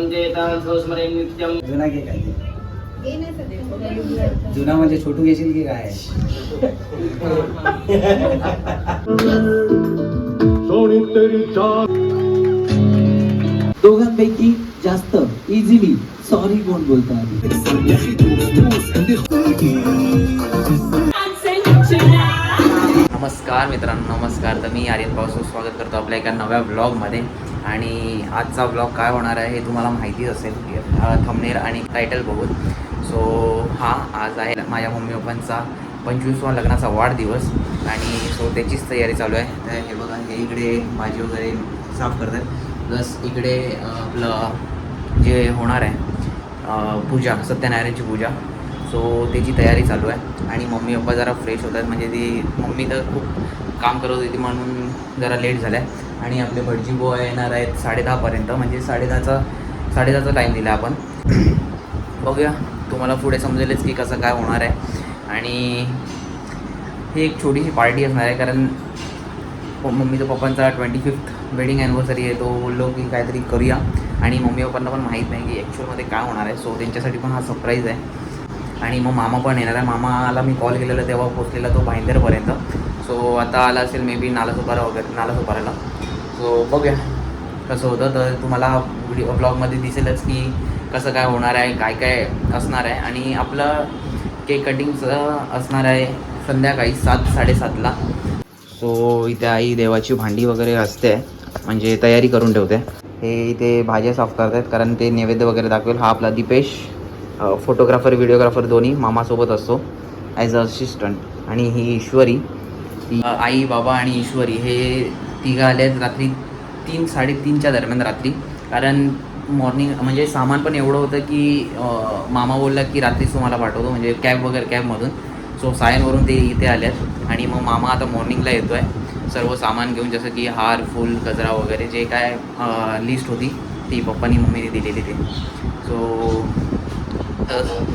पंचेतान् संस्मरेन् नित्यं. जुना घे काय ते? जुना म्हणजे छोटू घेशील की काय? दोघांपैकी जास्त इझिली सॉरी कोण बोलतात? नमस्कार मित्रांनो, नमस्कार. तर मी आर्यन पावसाचं स्वागत करतो आपल्या एका नव्या ब्लॉगमध्ये. आणि आजचा ब्लॉग काय होणार आहे हे तुम्हाला माहितीच असेल थंबनेल आणि टायटल बघून. सो आज आहे माझ्या मम्मी पप्पांचा 25वा लग्नाचा वाढदिवस आणि सो त्याचीच तयारी चालू आहे. तर हे बघा, हे इकडे भाजी वगैरे साफ करतात, प्लस इकडे आपलं जे होणार आहे पूजा, सत्यनारायणची पूजा, सो त्याची तयारी चालू आहे. आणि मम्मी पप्पा जरा फ्रेश होतात, म्हणजे ती मम्मी तर खूप काम करत होती म्हणून जरा लेट झाला आहे. आणि आपले भटजी बुवा येणार आहेत 10:30पर्यंत, म्हणजे 10:30चा टाईम दिला आपण. बघूया, तुम्हाला पुढे समजेलच की कसं काय होणार आहे. आणि ही एक छोटीशी पार्टी असणार आहे, कारण मम्मीचा पप्पांचा 25th वेडिंग ॲनिव्हर्सरी आहे. तो बोललो की काहीतरी करूया, आणि मम्मी पप्पांना पण माहीत नाही की ॲक्च्युअलमध्ये काय होणार आहे. सो त्यांच्यासाठी पण हा सरप्राईज आहे. आणि मग मामा पण येणार आहे. मामाला मी कॉल केलेला तेव्हा पोचलेला तो भाईंदरपर्यंत. सो आता आला असेल मे बी नालासोपाराला. सो बघूया कसं होतं. तर तुम्हाला ब्लॉगमध्ये दिसेलच की कसं काय होणार आहे, काय काय असणार आहे. आणि आपलं केक कटिंगचं असणार आहे संध्याकाळी 7-7:30ला. सो इथे आई देवाची भांडी वगैरे असते, म्हणजे तयारी करून ठेवते. हे इथे भाज्या साफ करत आहेत, कारण ते नैवेद्य वगैरे दाखवेल. हा आपला दीपेश, फोटोग्राफर व्हिडिओग्राफर दोन्ही मामासोबत असतो ॲज अ असिस्टंट. आणि ही ईश्वरी, आई बाबा आणि ईश्वरी हे तिघं आले आहेत रात्री 3-3:30च्या दरम्यान रात्री. कारण मॉर्निंग म्हणजे सामान पण एवढं होतं की मामा बोलला की रात्रीच तुम्हाला पाठवतो, म्हणजे कॅबमधून. सो सायनवरून ते इथे आले आहेत. आणि मग मामा आता मॉर्निंगला येतो आहे सर्व सामान घेऊन, जसं की हार, फूल, गजरा वगैरे जे काय लिस्ट होती ती पप्पानी मम्मीने दिलेली ते. सो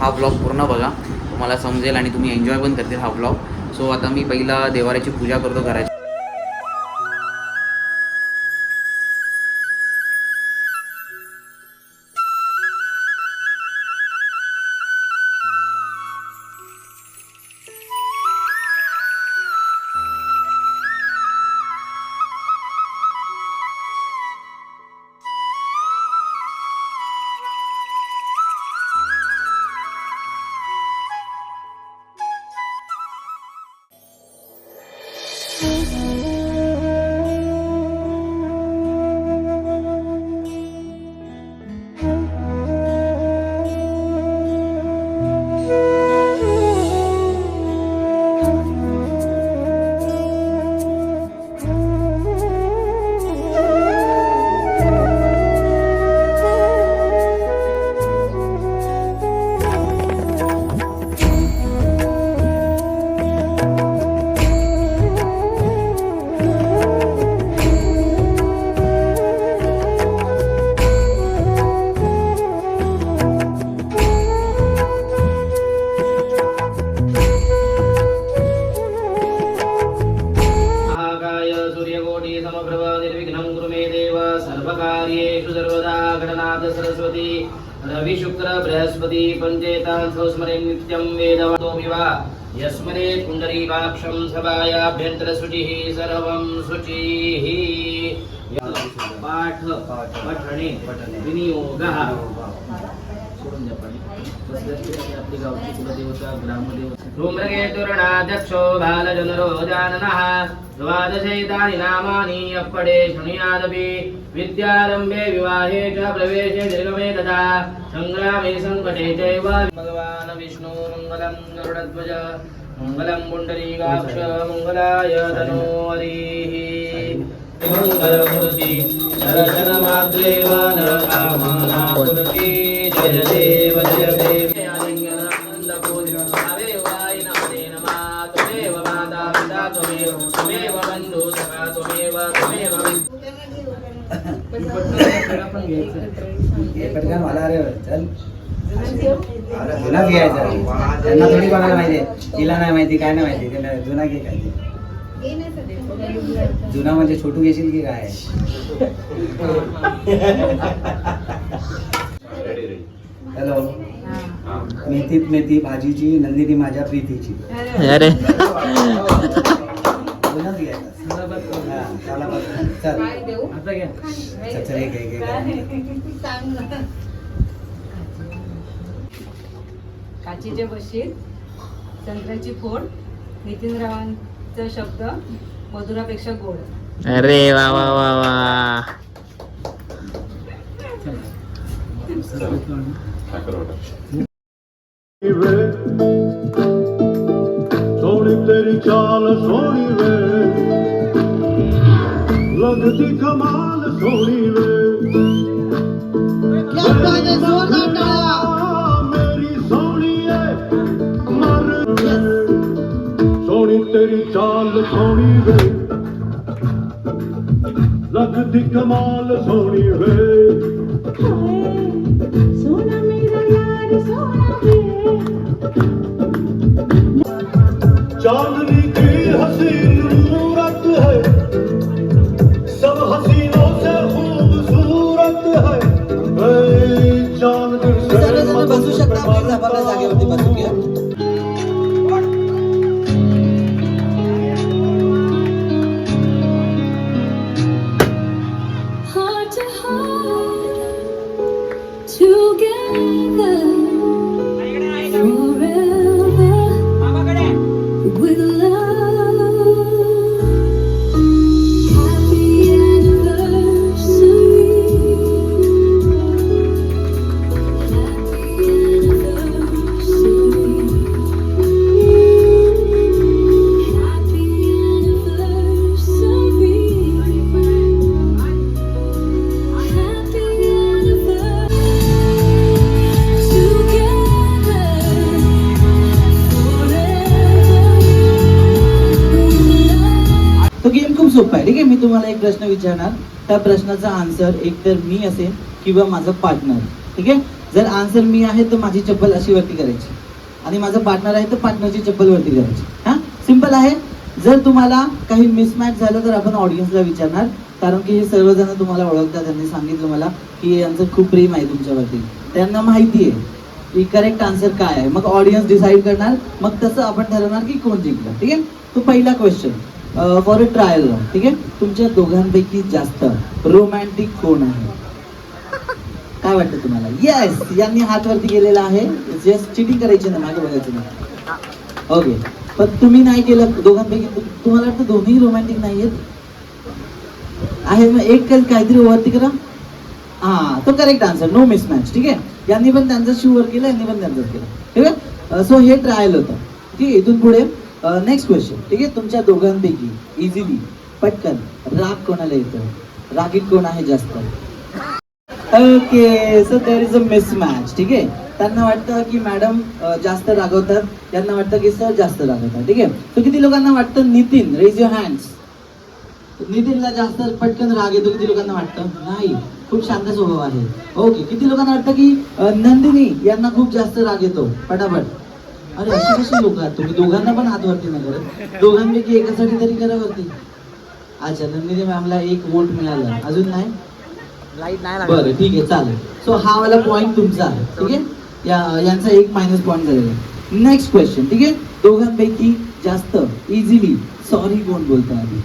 हा ब्लॉग पूर्ण बघा, तुम्हाला समजेल आणि तुम्ही एन्जॉय पण करतील हा ब्लॉग. सो आता मी पहिला देवाऱ्याची पूजा करतो घराची. सरस्वती रवि शुक्र बृहस्पति पंचेतान् संस्मरेन् नित्यं वेदवतो विवा यस्मरे पुंडरीकाक्षं सभायाभ्यंतर शुचिः सर्वं शुचिः. पाठ पठणे विनियोगः. आपली गावची कुलदेवता ग्रामदेवता धूम्रकेतुर्णाध्यक्षो बालजनरो जाननः. द्वादशैतानि नामानि यप्पडे शृणुयादपि विद्यारम्भे विवाहे च प्रवेशे निर्गमे तथा संग्रामे संकटे चैव. भगवान् विष्णु मङ्गलं गरुडध्वज मङ्गलं पुण्डरीकाक्ष मङ्गलाय तनोहरिः. मंगलमूर्ति दर्शनमात्रेव नरकामनापूर्ति. जय देव जय देव. त्वमेव माता पिता त्वमेव बन्धु सखा त्वमेव पटकन मला रे चल. जुना घ्यायचा, त्यांना थोडी बघायला माहिती, तिला नाही माहिती, काय नाही माहिती. त्यांना जुना घे काय ते? जुना म्हणजे छोटू घेशील की काय? हॅलो. मेथीत मेथी भाजीची, नंदिनी माझ्या प्रीतीची. अरे पुन्हाच घ्यायचा. हा, चला बघ. चल. आता घ्या. चल, चल, एक. काचीचे बशीर, संत्र्याची फोड, नितीन रावांचा शब्द, मधुरापेक्षा गोड. अरे वा वा वा वा. सोनी तेरी चाल सोनी वे, लगती कमाल सोनी वे, मेरी सोनी है मर वे, सोनी तेरी चाल सोनी वे, लगती कमाल सोनी वे, सोना मेरा यार सोना वे, चांदनी की हसीन मूरत है, सब हसीनों से खूबसूरत है, चांद सर्वजण बसू शकता, आपल्या आपापल्या जागेवरती बसून घ्या. heart to heart, together, forever, with love. Happy anniversary. Happy anniversary. Happy anniversary. Happy anniversary. तो गेम खूप सोपा आहे. ठीक आहे, मी तुम्हाला एक प्रश्न विचारणार, त्या प्रश्नाचा आन्सर एकतर मी असेल किंवा माझा पार्टनर. ठीक आहे, जर आन्सर मी आहे तर माझी चप्पल अशी वरती करायची, आणि माझा पार्टनर आहे तर पार्टनरची चप्पल वरती करायची. हा, सिम्पल आहे. जर तुम्हाला काही मिसमॅच झालं तर आपण ऑडियन्सला विचारणार, कारण की हे सर्वजण तुम्हाला ओळखतात. त्यांनी सांगितलं मला की यांचं खूप प्रेम आहे तुमच्यावरती, त्यांना माहिती आहे की करेक्ट आन्सर काय आहे. मग ऑडियन्स डिसाईड करणार, मग तसं आपण ठरवणार की कोण जिंकलं. ठीक आहे, तो पहिला question for a trial round. ठीक आहे, तुमच्या दोघांपैकी जास्त रोमॅन्टिक कोण आहे? काय वाटतं तुम्हाला? येस, यांनी हात वरती केलेला आहे. जस्ट चिटिंग करायची ना, मागे बघायचं नाही. ओके, पण तुम्ही नाही केलं दोघांपैकी. तुम्हाला वाटतं दोन्ही रोमॅन्टिक नाही आहे? मग एक काहीतरी वरती करा. हा, तो करेक्ट आन्सर, नो मिसमॅच. ठीक आहे, यांनी पण त्यांचं शू वर केलं, यांनी पण त्यांचंच केलं. ठीक आहे, सो हे ट्रायल होतं. ठीक आहे, इथून पुढे नेक्स्ट क्वेश्चन. ठीक आहे, तुमच्या दोघांपैकी इझिली पटकन राग कोणाला येतो? रागीट कोण आहे जास्त? Okay, so there is a mismatch. ठीक आहे, त्यांना वाटतं की मॅडम जास्त रागवतात, त्यांना वाटतं की सर जास्त रागवतात. ठीक आहे, तर किती लोकांना वाटतं? Nitin, raise your hands. नितीनला जास्त पटकन राग येतो. किती लोकांना वाटतं? नाही, खूप शांत स्वभाव आहे. ओके, किती लोकांना वाटतं की नंदिनी यांना खूप जास्त राग येतो? पटापट. अरे अशी कशी लोक आहात तुम्ही? दोघांना पण हात वरती न करत, दोघांपैकी एकासाठी तरी करा वरती. अच्छा, नंदिनी मॅमला 1 वोट मिळाला, अजून नाही. बरं, ठीक आहे, चालेल. सो हा वाला पॉईंट तुमचा आहे. ठीक आहे, यांचा 1 मायनस पॉईंट झालेला आहे. Next question. ठीक आहे, दोघांपैकी जास्त इझिली सॉरी कोण बोलतं आधी?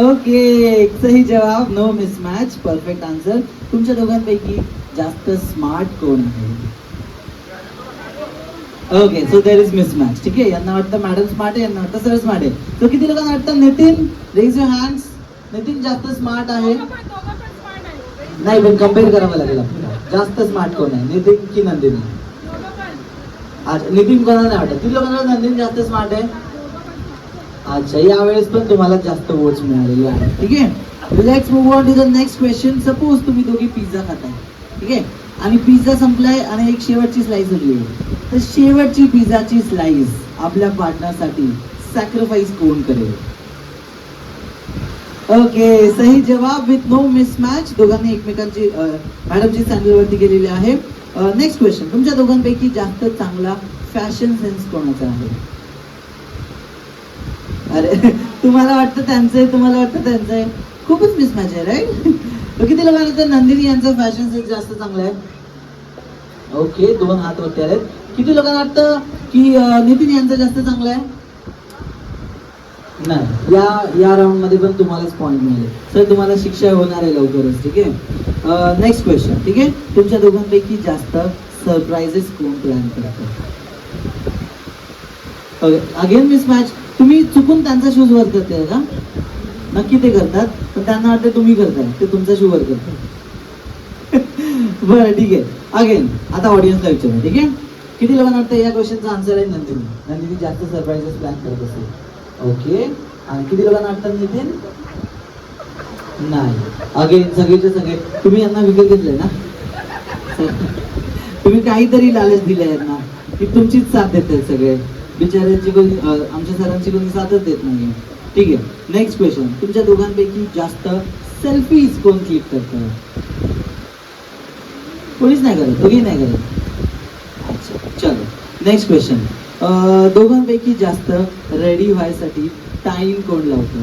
ओके, सही जवाब, नो मिसमॅच, परफेक्ट आन्सर. तुमच्या दोघांपैकी जास्त स्मार्ट कोण आहे? Okay, so there is mismatch. ठीक आहे, यांना वाटतं मॅडम स्मार्ट आहे, यांना वाटतं सर स्मार्ट आहे. तर किती लोकांना वाटतं? Nitin, raise your hands. Nitin जास्त स्मार्ट आहे? नाही, पण कम्पेअर करावं लागेल आपल्याला. जास्त स्मार्ट कोण आहे, नितीन की नंदिनी? अच्छा, नितीन कोणाला नाही वाटत? किती लोकांना नंदिनी जास्त स्मार्ट आहे? अच्छा, यावेळेस पण तुम्हाला जास्त वोट्स मिळालेले आहेत. ठीक आहे, let's move on to the next question. Suppose तुम्ही दोघी पिझ्झा खाताय. ठीक आहे, आणि पिझ्झा संपलाय आणि एक शेवटची स्लाइस उरली आहे. तर शेवटची पिझ्झाची स्लाइस आपल्या पार्टनरसाठी सॅक्रिफाईस कोण करेल? ओके, सही जवाब विथ नो मिसमॅच. दोघांनी एकमेकांची मॅडमची सँडल वरती केलेली आहे. Next question. तुमच्या दोघांपैकी जास्त चांगला फॅशन सेन्स कोणाचा आहे? अरे तुम्हाला वाटतं त्यांचं आहे, तुम्हाला वाटतं त्यांचं आहे. खूपच मिसमॅच आहे, राईट? किती लोकांना तर नंदिनी यांचा फॅशन सेन्स जास्त चांगला आहे? ओके, 2 हात वरती आलेत. किती लोकांना वाटतं की नितीन यांचं जास्त चांगलं आहे? नाही, या राऊंड मध्ये पण तुम्हालाच पॉईंट मिळेल. सर तुम्हाला शिक्षा होणार आहे लवकरच, ठीक आहे. नेक्स्ट क्वेश्चन, ठीक आहे. तुमच्या दोघांपैकी जास्त सरप्राइजेस कोण प्लॅन करतो? Again miss match. तुम्ही चुकून त्यांचा शूज वर करताय का? नक्की ते करतात, पण त्यांना वाटतं तुम्ही करताय, ते तुमचा शू वर करतात. बरं ठीक आहे. अगेन आता ऑडियन्सला विचारू, ठीक आहे. किती लोकांना वाटतं या क्वेश्चनचा आन्सर आहे नंदिनी? नंदिनी जास्त सरप्राइजेस प्लॅन करत असेल. ओके. आणि किती लोकांना वाटतं नितीन? नाही. अगेन सगळेचे सगळे तुम्ही यांना विकत घेतलंय ना? तुम्ही काहीतरी लालच दिले आहेत ना की तुमचीच साथ देत आहेत सगळे. बिचाऱ्यांची कोणी आमच्या सरांची कोणी साथच देत नाही. ठीक आहे. नेक्स्ट क्वेश्चन, तुमच्या दोघांपैकी जास्त सेल्फीज कोण क्लिक करतं? कोणीच नाही करत, दोघी नाही करत. अच्छा चलो. नेक्स्ट क्वेश्चन, दोघांपैकी जास्त रेडी व्हायसाठी टाइम कोण लावतो?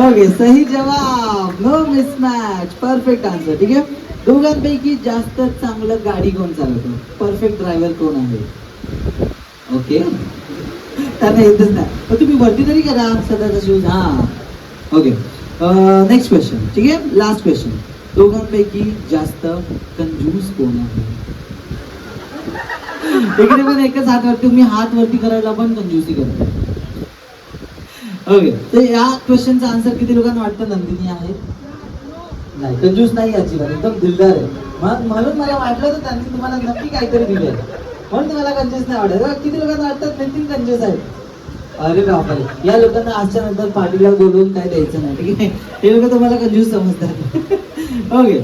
ओके, सही जवाब. No mismatch. Perfect answer. ठीक आहे. दोघांपैकी जास्त चांगलं गाडी कोण चालवतो? परफेक्ट ड्रायव्हर कोण आहे? ओके, त्यांना येतच नाही. पण तुम्ही वरती तरी करा सध्याचा शूज. हा ओके. नेक्स्ट क्वेश्चन, ठीक आहे. लास्ट क्वेश्चन, दोघांपैकी जास्त कंजूस कोण आहे? इकडे पण एकच हात वरती, तुम्ही हात वरती करायला पण कंजूसी करतो. ओके, तर या क्वेश्चनचा आन्सर किती लोकांना वाटतं नंदिनी आहे? नाही, कंजूस नाही अजिबात, एकदम दिलदार आहे. म्हणून मला वाटलं तर त्यांनी तुम्हाला नक्की काहीतरी दिले, म्हणून तुम्हाला कंजूस नाही वाटत. किती लोकांना वाटतात नितीन कंजूस आहे? अरे बापरे, या लोकांना आजच्या नंतर पार्टीला बोलवून काय द्यायचं नाही, ठीक आहे. हे लोक तुम्हाला कंजूस समजतात. ओके,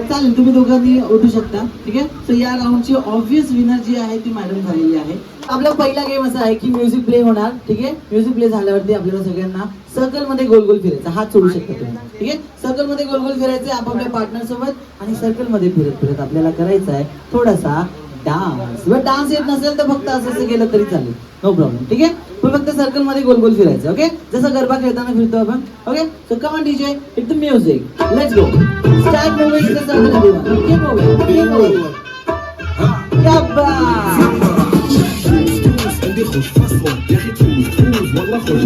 चालेल, तुम्ही दोघांनी उठू शकता, ठीक आहे. सो या राऊंडची ऑब्विस विनर जी आहे ती मॅडम झालेली आहे. आपला पहिला गेम असा आहे की म्युझिक प्ले होणार, ठीक आहे. म्युझिक प्ले झाल्यावरती आपल्याला सगळ्यांना सर्कल मध्ये गोल गोल फिरायचा. हात सोडू शकता तुम्ही, ठीक आहे. सर्कल मध्ये गोल गोल फिरायचे आपापल्या पार्टनर सोबत, आणि सर्कल मध्ये फिरत फिरत आपल्याला करायचा आहे थोडासा डान्स. बट डान्स येत नसेल तर फक्त असं केलं तरी चालेल, नो प्रॉब्लेम, ठीक आहे. पण फक्त सर्कल मध्ये गोल गोल फिरायचं, ओके. जसं गरबा खेळताना फिरतो आपण, okay. So come on DJ, hit the music, let's go. Start moving in the circle everyone. Keep moving, keep moving. क्या बात. عندي خوش فصوة يا اخي تفوز فوز والله خوش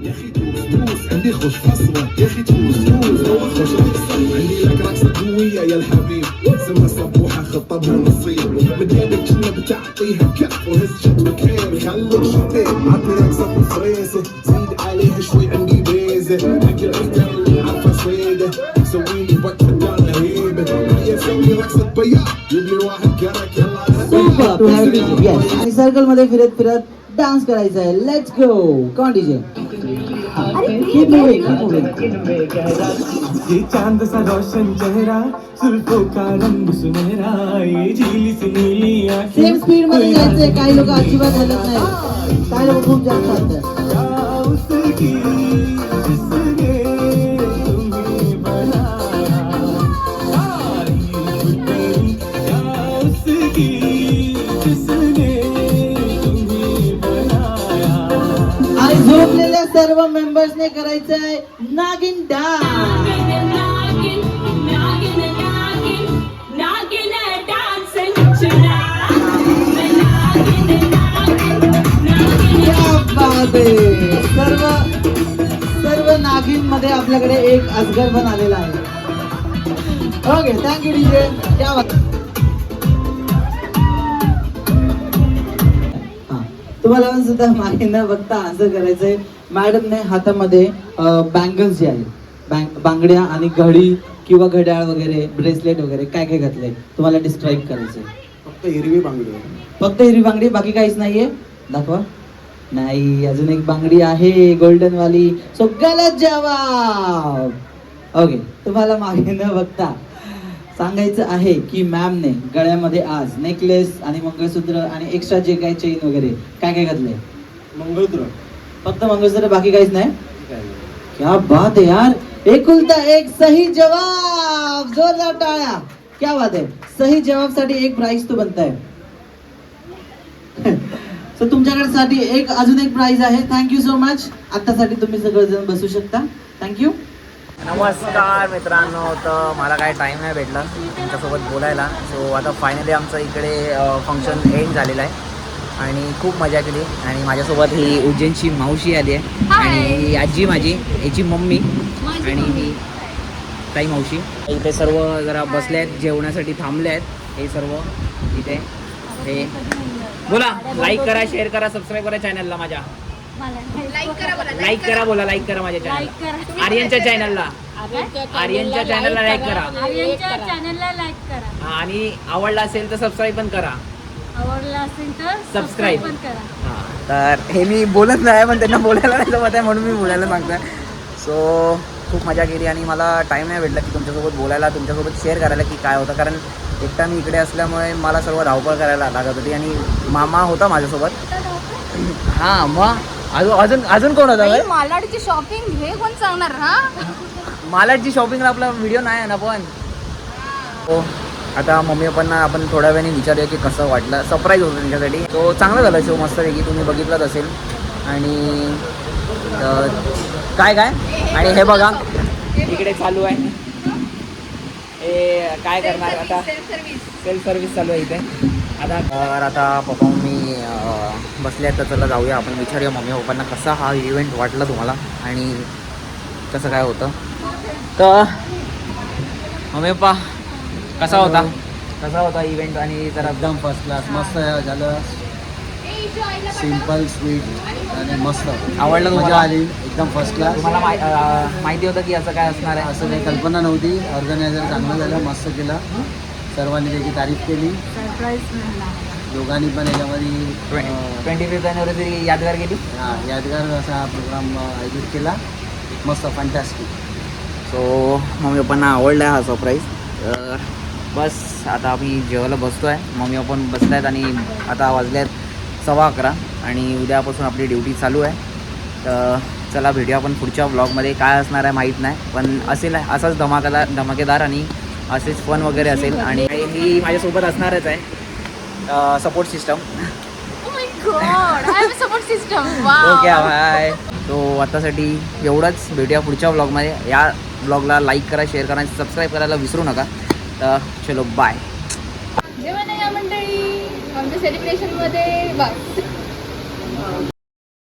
يا اخي تفوز عندي خوش فصوة يا اخي تفوز فوز والله خوش عندي لك رقصة قوية يا الحبيب سمها صبوحة خطبها نصيب مديانك كنا بتعطيها كف وهز شكلك خير خليك شطير عطني رقصة بالفريسة زيد عليها شوي عندي بيزة حكي العيدة اللي عارفة صيدة سويلي وقت بدانا هيبة يا سوي رقصة بياض جيب لي واحد كرك يلا super to have DJ. Yes, आणि सर्कल मध्ये फिरत फिरत डान्स करायचा आहे. Let's go. Come on DJ. Keep moving, keep moving. ये चांद सा रोशन चेहरा, जुल्फों का रंग सुनहरा, ये झीली सी नीली आंखें. सेम स्पीड मध्ये यायचंय. काही लोक अजिबात हलत नाही, काही लोक खूप जास्त हलतात. उसकी जिसने तुम्हें बनाया, तारीफ करूं क्या उसकी जिसने तुम्हें बनाया. आणि झोपलेल्या सर्व मेंबर्सने करायचंय नागिन डान्स. सर्व नागिन मध्ये आपल्याकडे एक अजगर पण आलेला आहे. Okay, thank you DJ. क्या बात. तुम्हाला पण सुद्धा मागे न बघता आन्सर करायचंय. मॅडमने हातामध्ये बँगल्स जे आहे, बांगड्या आणि घडी किंवा घड्याळ वगैरे, ब्रेसलेट वगैरे काय काय घातलंय तुम्हाला डिस्क्राईब करायचंय. फक्त हिरवी बांगडी, फक्त हिरवी बांगडी, बाकी काहीच नाहीये. दाखवा. नाही, अजून एक बांगडी आहे गोल्डन वाली. सो गलत जवाब. ओके, तुम्हाला मागे न बघता सांगायचं आहे की मॅमने गळ्यामध्ये आज नेकलेस आणि मंगळसूत्र आणि एक्स्ट्रा जे काही चेन वगैरे काय काय घातलंय. मंगळसूत्र, फक्त मंगळसूत्र, बाकी काहीच नाही. क्या बात आहे यार, एकुलता एक सही जवाब. जोरदार टाळ्या. क्या बात आहे. सही जवाबसाठी एक प्राइज तो बनताय. सो तुमच्याकडे अजून एक प्राइज आहे. Thank you so much. आतासाठी तुम्ही सगळेजण बसू शकता. थँक्यू. नमस्कार मित्रांनो, तर मला काय टाईम नाही भेटला तुमच्यासोबत बोलायला. सो आता फायनली आमचं इकडे फंक्शन एंड झालेलं आहे आणि खूप मजा केली. आणि माझ्यासोबत ही उज्जैनची मावशी आली आहे आणि ही आजी माझी, याची मम्मी आणि ही ताई मावशी. इथे सर्व जरा बसले आहेत, जेवणासाठी थांबले आहेत हे सर्व इथे. हे बोला, लाईक करा, शेअर करा, सबस्क्राईब करा चॅनलला माझ्या. लाईक करा बोला, लाईक करा माझ्या चॅनल, आर्यनच्या चॅनलला, आर्यनच्या चॅनलला लाईक करा. चॅनलला लाईक करा आणि आवडला असेल तर सबस्क्राईब पण करा. आवडला असेल तर सबस्क्राईब पण करा. हां, तर हे मी बोलत नाही पण त्यांना बोलायला नाही जमत आहे म्हणून मी बोलायला सांगतोय. सो खूप मजा केली आणि मला टाईम नाही भेटला की तुमच्यासोबत बोलायला, तुमच्यासोबत शेअर करायला की काय होतं. कारण एकटा मी इकडे असल्यामुळे मला सर्व धावपळ करायला लागत होती आणि मामा होता माझ्यासोबत. हां, मग अजून अजून कोण होता? मालाडची शॉपिंग हे कोण सांगणार? हा, मालाडची शॉपिंगला आपला व्हिडिओ नाही आहे ना पण. हो, आता मम्मी पप्पांना आपण थोड्या वेळाने विचारूया की कसं वाटलं. सरप्राईज होतं त्यांच्यासाठी. तो चांगला झाला शो, मस्तपैकी, तुम्ही बघितलाच असेल. आणि काय काय आणि हे बघा इकडे चालू आहे हे काय करणार आता, सेल्फ सर्व्हिस चालू आहे इथे आता. तर आता पप्पा मम्मी बसले आहेत तर चला जाऊया आपण, विचारूया मम्मी पप्पांना कसा हा इव्हेंट वाटला तुम्हाला आणि कसं काय होतं. तर मम्मी पप्पा कसा होता इव्हेंट? आणि जरा एकदम फर्स्ट क्लास, मस्त झालं, सिम्पल स्वीट आणि मस्त आवडलं मजा तुम्हाला? आली, एकदम फर्स्ट क्लास. तुम्हाला माहिती होतं की असं काय असणार आहे? असं काही कल्पना नव्हती. ऑर्गनायझर चांगलं झालं, मस्त केलं, सर्वांनी त्याची तारीफ केली. सरप्राईज मिळाला. दोघांनी पण याच्यामध्ये 25th अॅनिव्हर्सरी यादगार केली. यादगार असा प्रोग्राम आयोजित केला, मस्त फॅन्टॅस्टिक. सो मम्मी पप्पांना आवडला हा सरप्राईज. तर बस आता आम्ही जेवायला बसतो आहे, मम्मी पप्पा बसत आहेत आणि आता वाजले आहेत 11:15 आणि उद्यापासून आपली ड्युटी चालू आहे. तर चला भेटूया आपण पुढच्या ब्लॉगमध्ये. काय असणार आहे माहीत नाही पण असेल असाच धमाकेदार आणि असेच फन वगैरे असेल. आणि ही माझ्यासोबत असणारच आहे support system. Support system. Okay bye. तो आतासाठी एवढंच, भेटूया पुढच्या ब्लॉगमध्ये. या ब्लॉगला लाईक करा, शेअर करा आणि सबस्क्राईब करायला विसरू नका. तर चलो बाय. जेवण या मंडळी आमच्या सेलिब्रेशनमध्ये बस.